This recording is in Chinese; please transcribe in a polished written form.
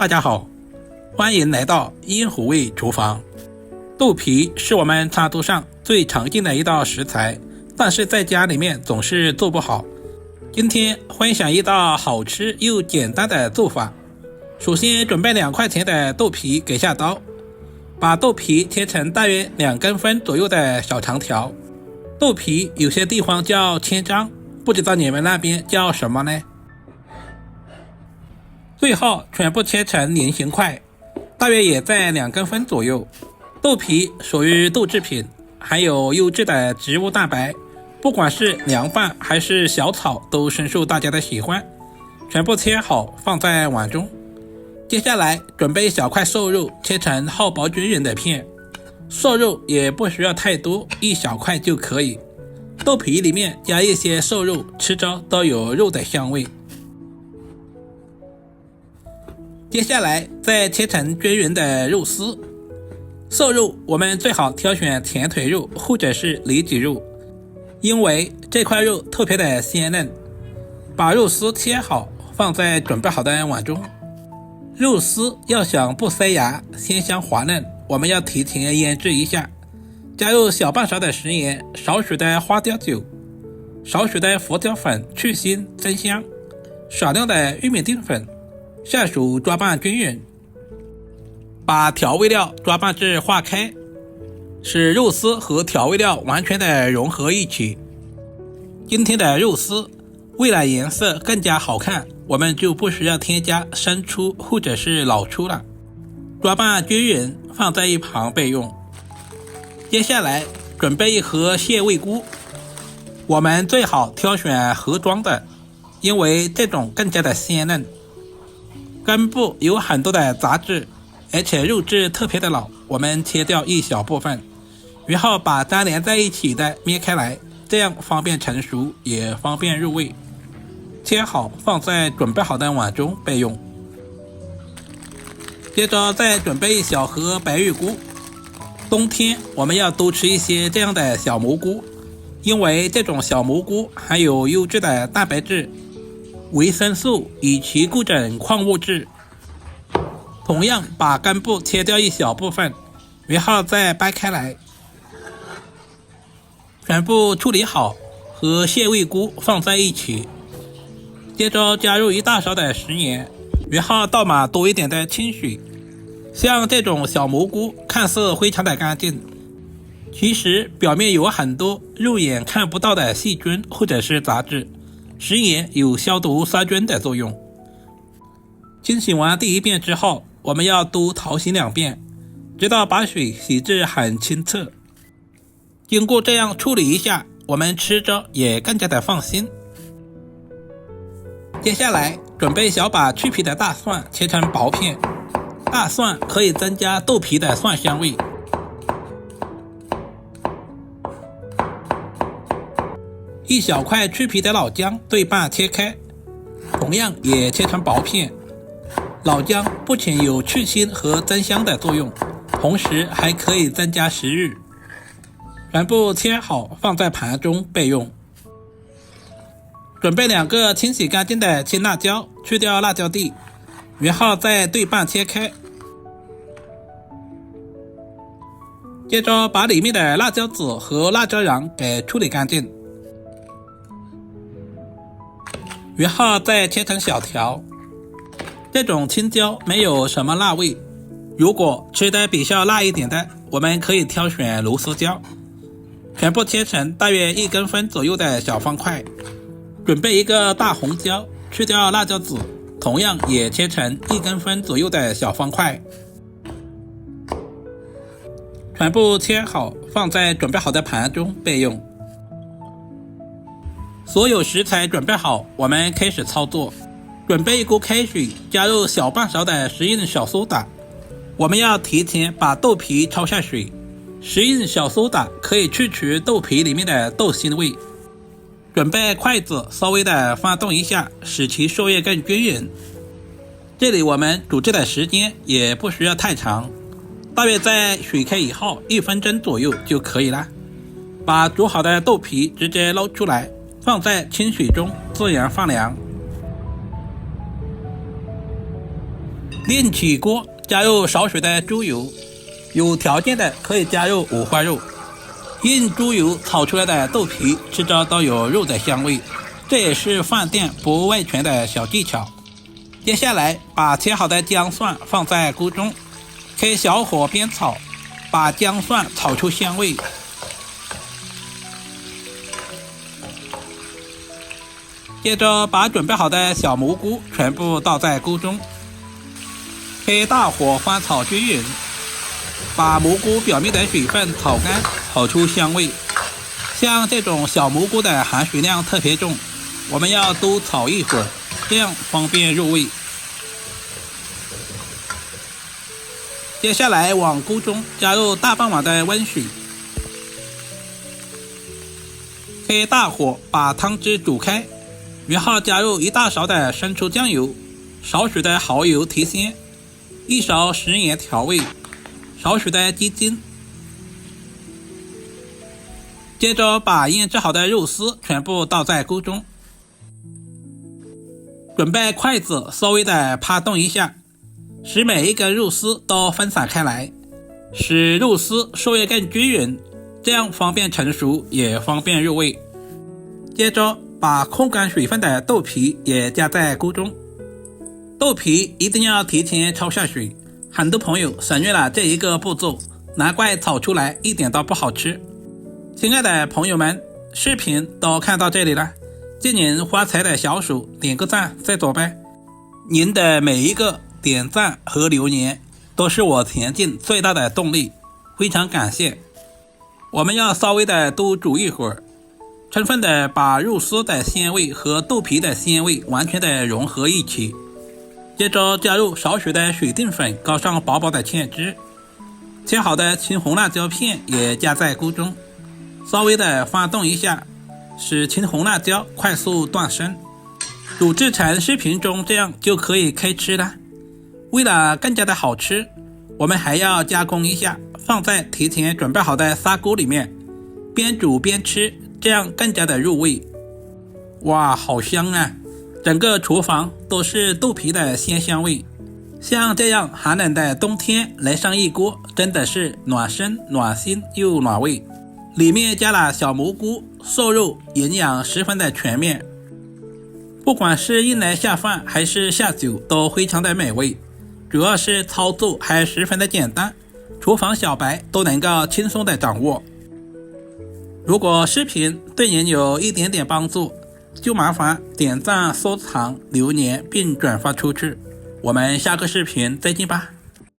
大家好，欢迎来到烟虎味厨房。豆皮是我们餐桌上最常见的一道食材，但是在家里面总是做不好。今天分享一道好吃又简单的做法。首先准备2块钱的豆皮给下刀，把豆皮切成大约2公分左右的小长条。豆皮有些地方叫千张，不知道你们那边叫什么呢？最后全部切成圆形块，大约也在2公分左右。豆皮属于豆制品，含有优质的植物蛋白，不管是凉拌还是小炒都深受大家的喜欢。全部切好放在碗中。接下来准备小块瘦肉，切成厚薄均匀的片。瘦肉也不需要太多，1小块就可以。豆皮里面加一些瘦肉，吃着都有肉的香味。接下来再切成均匀的肉丝。瘦肉我们最好挑选前腿肉或者是里脊肉，因为这块肉特别的鲜嫩。把肉丝切好放在准备好的碗中。肉丝要想不塞牙，鲜香滑嫩，我们要提前腌制一下。加入小半勺的食盐，少许的花雕酒，少许的胡椒粉去腥增香，少量的玉米淀粉，下手抓拌均匀。把调味料抓拌至化开，使肉丝和调味料完全的融合一起。今天的肉丝为了颜色更加好看，我们就不需要添加生抽或者是老抽了。抓拌均匀，放在一旁备用。接下来准备一盒蟹味菇，我们最好挑选盒装的，因为这种更加的鲜嫩。根部有很多的杂质，而且肉质特别的老，我们切掉一小部分，然后把粘连在一起的搣开来，这样方便成熟也方便入味。切好放在准备好的碗中备用。接着再准备一小盒白玉菇，冬天我们要多吃一些这样的小蘑菇，因为这种小蘑菇含有优质的蛋白质、维生素以及各种矿物质。同样把根部切掉一小部分，然后再掰开来。全部处理好，和蟹味菇放在一起。接着加入1大勺的食盐，然后倒满多一点的清水。像这种小蘑菇看似非常的干净，其实表面有很多肉眼看不到的细菌或者是杂质，食盐有消毒杀菌的作用。清洗完第1遍之后，我们要多淘洗2遍，直到把水洗至很清澈。经过这样处理一下，我们吃着也更加的放心。接下来准备小把去皮的大蒜，切成薄片。大蒜可以增加豆皮的蒜香味。1小块去皮的老姜对半切开，同样也切成薄片。老姜不仅有去腥和增香的作用，同时还可以增加食欲。全部切好放在盘中备用。准备2个清洗干净的青辣椒，去掉辣椒蒂，然后再对半切开。接着把里面的辣椒籽和辣椒瓤给处理干净，然后再切成小条。这种青椒没有什么辣味，如果吃得比较辣一点的，我们可以挑选螺丝椒。全部切成大约1公分左右的小方块。准备1个大红椒，去掉辣椒籽，同样也切成1公分左右的小方块。全部切好放在准备好的盘中备用。所有食材准备好，我们开始操作。准备1锅开水，加入小半勺的食用小苏打。我们要提前把豆皮焯下水，食用小苏打可以去除豆皮里面的豆腥味。准备筷子稍微的翻动一下，使其受液更均匀。这里我们煮制的时间也不需要太长，大约在水开以后1分钟左右就可以了。把煮好的豆皮直接捞出来，放在清水中自然放凉。另起锅，加入少许的猪油，有条件的可以加入五花肉。用猪油炒出来的豆皮吃着都有肉的香味，这也是饭店不外传的小技巧。接下来把切好的姜蒜放在锅中，开小火煸炒，把姜蒜炒出香味。接着把准备好的小蘑菇全部倒在锅中，开大火翻炒均匀，把蘑菇表面的水分炒干，炒出香味。像这种小蘑菇的含水量特别重，我们要多炒一会儿，这样方便入味。接下来往锅中加入大半碗的温水，开大火把汤汁煮开，然后加入1大勺的生抽酱油，少许的蚝油提鲜，1勺食盐调味，少许的鸡精。接着把腌制好的肉丝全部倒在锅中，准备筷子稍微的拍动一下，使每一根肉丝都分散开来，使肉丝受热更均匀，这样方便成熟也方便入味。接着把控干水分的豆皮也加在锅中，豆皮一定要提前焯下水，很多朋友省略了这一个步骤，难怪炒出来一点都不好吃。亲爱的朋友们，视频都看到这里了，借您发财的小手点个赞再走呗。您的每一个点赞和留言都是我前进最大的动力，非常感谢。我们要稍微的多煮一会儿，充分的把肉丝的鲜味和豆皮的鲜味完全的融合一起。接着加入少许的水淀粉，搞上薄薄的芡汁，切好的青红辣椒片也加在锅中，稍微的翻动一下，使青红辣椒快速断生。煮制成视频中这样就可以开吃了。为了更加的好吃，我们还要加工一下，放在提前准备好的砂锅里面，边煮边吃，这样更加的入味。哇，好香啊！整个厨房都是豆皮的鲜香味。像这样寒冷的冬天来上一锅，真的是暖身暖心又暖胃。里面加了小蘑菇、瘦肉，营养十分的全面，不管是用来下饭还是下酒都非常的美味。主要是操作还十分的简单，厨房小白都能够轻松的掌握。如果视频对您有一点点帮助，就麻烦点赞、收藏、留言并转发出去。我们下个视频再见吧。